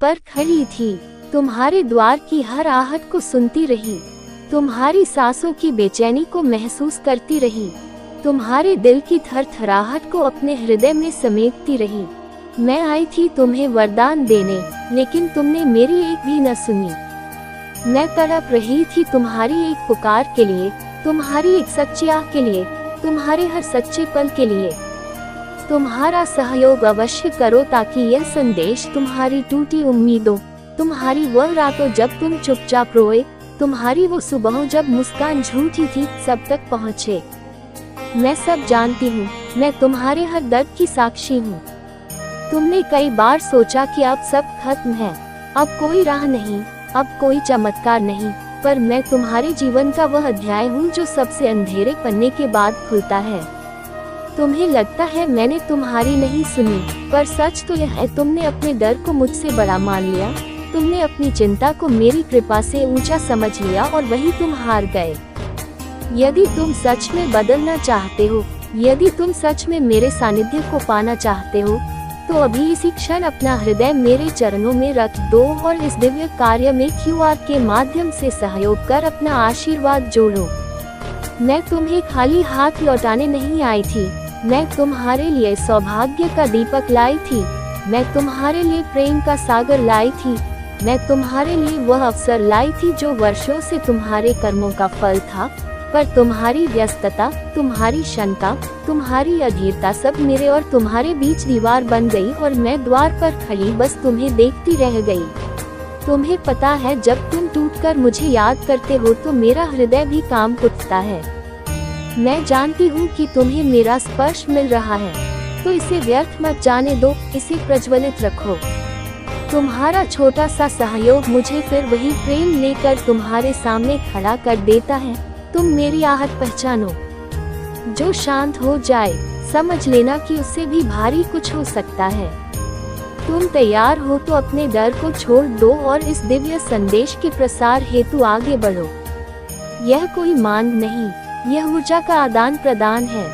पर खड़ी थी, तुम्हारे द्वार की हर आहट को सुनती रही, तुम्हारी सांसों की बेचैनी को महसूस करती रही, तुम्हारे दिल की थरथराहट को अपने हृदय में समेटती रही। मैं आई थी तुम्हें वरदान देने, लेकिन तुमने मेरी एक भी न सुनी। मैं तड़प रही थी तुम्हारी एक पुकार के लिए, तुम्हारी एक सच्ची आह के लिए, तुम्हारे हर सच्चे पल के लिए। तुम्हारा सहयोग अवश्य करो ताकि यह संदेश तुम्हारी टूटी उम्मीदों, तुम्हारी वह रातों जब तुम चुपचाप रोए, तुम्हारी वो सुबहों जब मुस्कान झूठी थी, सब तक पहुँचे। मैं सब जानती हूँ, मैं तुम्हारे हर दर्द की साक्षी हूँ। तुमने कई बार सोचा कि अब सब खत्म है, अब कोई राह नहीं, अब कोई चमत्कार नहीं, पर मैं तुम्हारे जीवन का वह अध्याय हूँ जो सबसे अंधेरे पन्ने के बाद खुलता है। तुम्हें लगता है मैंने तुम्हारी नहीं सुनी, पर सच तो यह है तुमने अपने डर को मुझसे बड़ा मान लिया, तुमने अपनी चिंता को मेरी कृपा से ऊंचा समझ लिया और वही तुम हार गए। यदि तुम सच में बदलना चाहते हो, यदि तुम सच में मेरे सानिध्य को पाना चाहते हो, तो अभी इसी क्षण अपना हृदय मेरे चरणों में रख दो और इस दिव्य कार्य में QR के माध्यम से सहयोग कर अपना आशीर्वाद जोड़ो। मैं तुम्हें खाली हाथ लौटाने नहीं आई थी, मैं तुम्हारे लिए सौभाग्य का दीपक लाई थी, मैं तुम्हारे लिए प्रेम का सागर लाई थी, मैं तुम्हारे लिए वह अवसर लाई थी जो वर्षों से तुम्हारे कर्मों का फल था, पर तुम्हारी व्यस्तता, तुम्हारी शंका, तुम्हारी अधीरता सब मेरे और तुम्हारे बीच दीवार बन गई और मैं द्वार पर खड़ी बस तुम्हें देखती रह गई। तुम्हें पता है जब तुम टूटकर मुझे याद करते हो तो मेरा हृदय भी कांप उठता है। मैं जानती हूँ कि तुम्हें मेरा स्पर्श मिल रहा है, तो इसे व्यर्थ मत जाने दो, इसे प्रज्वलित रखो। तुम्हारा छोटा सा सहयोग मुझे फिर वही प्रेम लेकर तुम्हारे सामने खड़ा कर देता है। तुम मेरी आहट पहचानो, जो शांत हो जाए, समझ लेना कि उससे भी भारी कुछ हो सकता है। तुम तैयार हो तो अपने डर को छोड़ दो और इस दिव्य संदेश के प्रसार हेतु आगे बढ़ो। यह कोई मांग नहीं, यह ऊर्जा का आदान प्रदान है।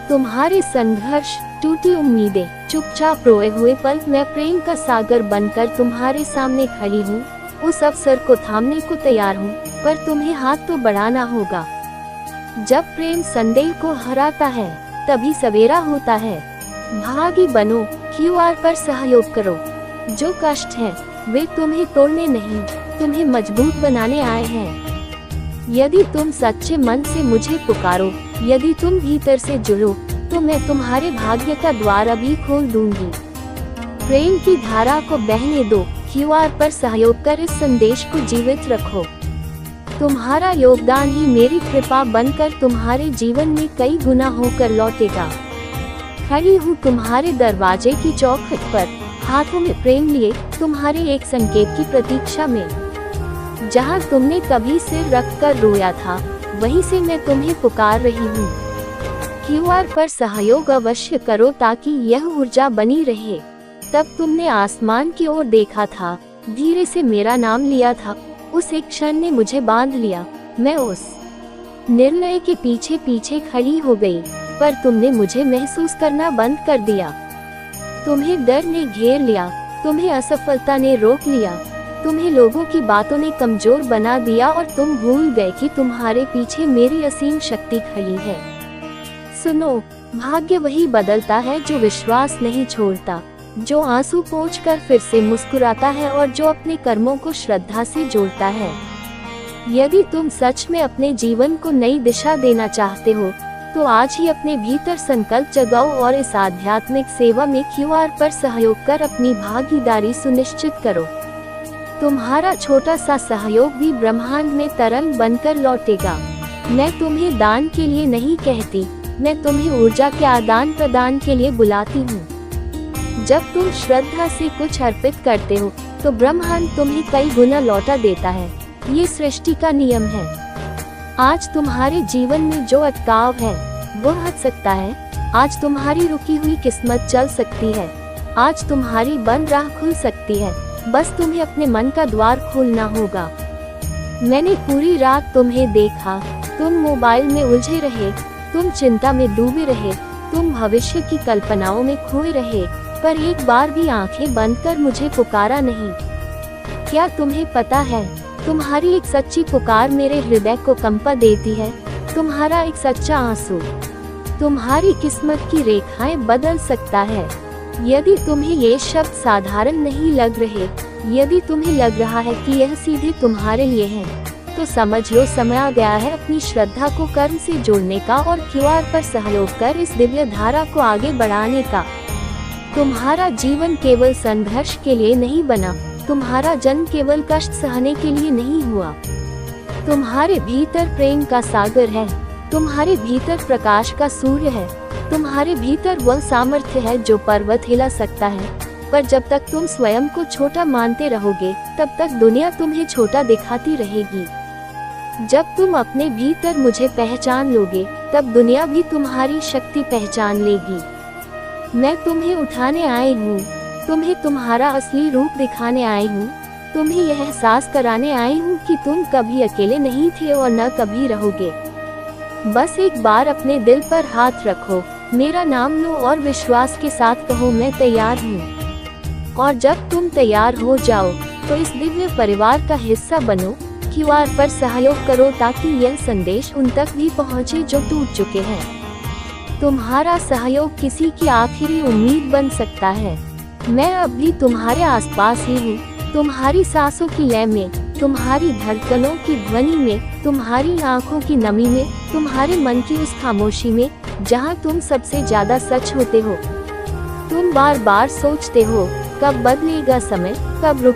तुम्हारे संघर्ष, टूटी उम्मीदें, चुपचाप रोए हुए पल, मैं प्रेम का सागर बनकर तुम्हारे सामने खड़ी हूँ। उस अवसर को थामने को तैयार हूँ, पर तुम्हें हाथ तो बढ़ाना होगा। जब प्रेम संदेह को हराता है, तभी सवेरा होता है। भागी बनो, QR पर सहयोग करो। जो कष्ट है, वे तुम्हें तोड़ने नहीं, तुम्हें मजबूत बनाने आए हैं। यदि तुम सच्चे मन से मुझे पुकारो, यदि तुम भीतर से जुड़ो, तो मैं तुम्हारे भाग्य का द्वार अभी खोल दूंगी। प्रेम की धारा को बहने दो, QR पर सहयोग कर इस संदेश को जीवित रखो। तुम्हारा योगदान ही मेरी कृपा बनकर तुम्हारे जीवन में कई गुना होकर लौटेगा। खड़ी हूँ तुम्हारे दरवाजे की चौखट पर, हाथों में प्रेम लिए, तुम्हारे एक संकेत की प्रतीक्षा में। जहाँ तुमने कभी सिर रखकर रोया था, वहीं से मैं तुम्हें पुकार रही हूँ। QR पर सहयोग अवश्य करो ताकि यह ऊर्जा बनी रहे। तब तुमने आसमान की ओर देखा था, धीरे से मेरा नाम लिया था, उस एक क्षण ने मुझे बांध लिया। मैं उस निर्णय के पीछे पीछे खड़ी हो गई, पर तुमने मुझे महसूस करना बंद कर दिया। तुम्हें डर ने घेर लिया, तुम्हें असफलता ने रोक लिया, तुम्हें लोगों की बातों ने कमजोर बना दिया और तुम भूल गए कि तुम्हारे पीछे मेरी असीम शक्ति खड़ी है। सुनो, भाग्य वही बदलता है जो विश्वास नहीं छोड़ता, जो आंसू पोंछकर फिर से मुस्कुराता है और जो अपने कर्मों को श्रद्धा से जोड़ता है। यदि तुम सच में अपने जीवन को नई दिशा देना चाहते हो, तो आज ही अपने भीतर संकल्प जगाओ और इस आध्यात्मिक सेवा में QR पर सहयोग कर अपनी भागीदारी सुनिश्चित करो। तुम्हारा छोटा सा सहयोग भी ब्रह्मांड में तरंग बनकर लौटेगा। मैं तुम्हें दान के लिए नहीं कहती, मैं तुम्हें ऊर्जा के आदान प्रदान के लिए बुलाती हूँ। जब तुम श्रद्धा से कुछ अर्पित करते हो, तो ब्रह्मांड तुम्हें कई गुना लौटा देता है। ये सृष्टि का नियम है। आज तुम्हारे जीवन में जो अटकाव है, वो हट सकता है। आज तुम्हारी रुकी हुई किस्मत चल सकती है। आज तुम्हारी बंद राह खुल सकती है। बस तुम्हें अपने मन का द्वार खोलना होगा। मैंने पूरी रात तुम्हें देखा, तुम मोबाइल में उलझे रहे, तुम चिंता में डूबे रहे, तुम भविष्य की कल्पनाओं में खोए रहे, पर एक बार भी आंखें बंद कर मुझे पुकारा नहीं। क्या तुम्हें पता है, तुम्हारी एक सच्ची पुकार मेरे हृदय को कंपा देती है। तुम्हारा एक सच्चा आंसू तुम्हारी किस्मत की रेखाएं बदल सकता है। यदि तुम्हें ये शब्द साधारण नहीं लग रहे, यदि तुम्हें लग रहा है कि यह सीधे तुम्हारे लिए है, तो समझ लो समय आ गया है अपनी श्रद्धा को कर्म से जोड़ने का और क्यूआर पर सहयोग कर इस दिव्य धारा को आगे बढ़ाने का। तुम्हारा जीवन केवल संघर्ष के लिए नहीं बना, तुम्हारा जन्म केवल कष्ट सहने के लिए नहीं हुआ। तुम्हारे भीतर प्रेम का सागर है, तुम्हारे भीतर प्रकाश का सूर्य है, तुम्हारे भीतर वह सामर्थ्य है जो पर्वत हिला सकता है। पर जब तक तुम स्वयं को छोटा मानते रहोगे, तब तक दुनिया तुम्हें छोटा दिखाती रहेगी। जब तुम अपने भीतर मुझे पहचान लोगे, तब दुनिया भी तुम्हारी शक्ति पहचान लेगी। मैं तुम्हें उठाने आई हूँ, तुम्हें तुम्हारा असली रूप दिखाने आई हूँ, तुम्हें यह एहसास कराने आई हूँ कि तुम कभी अकेले नहीं थे और न कभी रहोगे। बस एक बार अपने दिल पर हाथ रखो, मेरा नाम लो और विश्वास के साथ कहो मैं तैयार हूँ। और जब तुम तैयार हो जाओ, तो इस दिव्य परिवार का हिस्सा बनो। क्यूआर पर सहयोग करो ताकि यह संदेश उन तक भी पहुँचे जो टूट चुके हैं। तुम्हारा सहयोग किसी की आखिरी उम्मीद बन सकता है। मैं अब भी तुम्हारे आसपास ही हूँ, तुम्हारी सांसों की लय में, तुम्हारी धड़कनों की ध्वनि में, तुम्हारी आंखों की नमी में, तुम्हारे मन की उस खामोशी में जहाँ तुम सबसे ज्यादा सच होते हो। तुम बार बार सोचते हो, कब बदलेगा समय, कब रुक